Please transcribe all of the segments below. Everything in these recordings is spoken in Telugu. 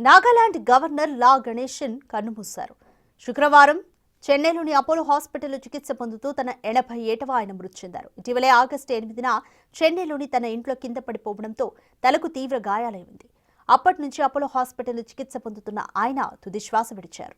నాగాలాండ్ గవర్నర్ లా గణేశన్ కన్నుమూశారు. శుక్రవారం చెన్నైలోని అపోలో హాస్పిటల్లో చికిత్స పొందుతూ తన 80 ఏటవ ఆయన మృతి చెందారు. ఇటీవలే ఆగస్టు 8న చెన్నైలోని తన ఇంట్లో కింద పడిపోవడంతో తలకు తీవ్ర గాయాలైంది. అప్పటి నుంచి అపోలో హాస్పిటల్లో చికిత్స పొందుతున్న ఆయన తుది శ్వాస విడిచారు.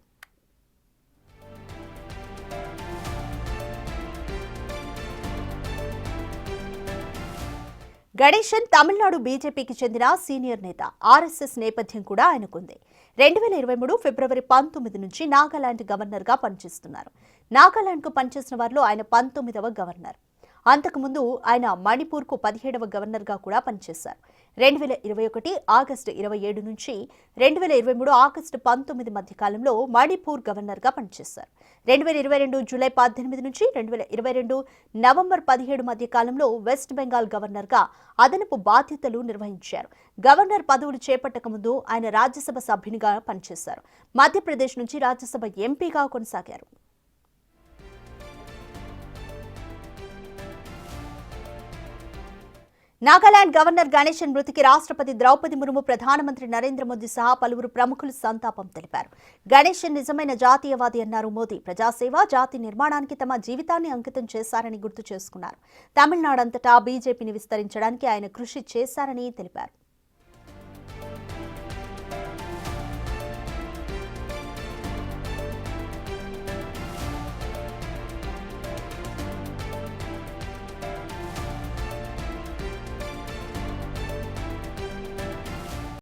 గణేశన్ తమిళనాడు బీజేపీకి చెందిన సీనియర్ నేత. ఆర్ఎస్ఎస్ నేపథ్యం కూడా ఆయనకుంది. 2023 ఫిబ్రవరి 19 నుంచి నాగాలాండ్ గవర్నర్గా పనిచేస్తున్నారు. నాగాలాండ్కు పనిచేసిన వారిలో ఆయన 19వ గవర్నర్. అంతకుముందు ఆయన మణిపూర్కు 17వ గవర్నర్గా కూడా పనిచేశారు. 2021 ఆగస్టు 27 నుంచి 2023 ఆగస్టు 19 మధ్య కాలంలో మణిపూర్ గవర్నర్గా పనిచేశారు. 2022 జూలై 18 నుంచి 2022 నవంబర్ 17 మధ్య కాలంలో వెస్ట్ బెంగాల్ గవర్నర్గా అదనపు బాధ్యతలు నిర్వహించారు. గవర్నర్ పదవులు చేపట్టక ముందు ఆయన రాజ్యసభ సభ్యునిగా పనిచేశారు. మధ్యప్రదేశ్ నుంచి రాజ్యసభ ఎంపీగా కొనసాగారు. నాగాలాండ్ గవర్నర్ గణేశన్ మృతికి రాష్ట్రపతి ద్రౌపది ముర్ము, ప్రధానమంత్రి నరేంద్ర మోదీ సహా పలువురు ప్రముఖులు సంతాపం తెలిపారు. గణేశన్ నిజమైన జాతీయవాది అన్నారు మోదీ. ప్రజాసేవ, జాతి నిర్మాణానికి తమ జీవితాన్ని అంకితం చేశారని గుర్తు చేసుకున్నారు. తమిళనాడు అంతటా బీజేపీని విస్తరించడానికి ఆయన కృషి చేశారని తెలిపారు.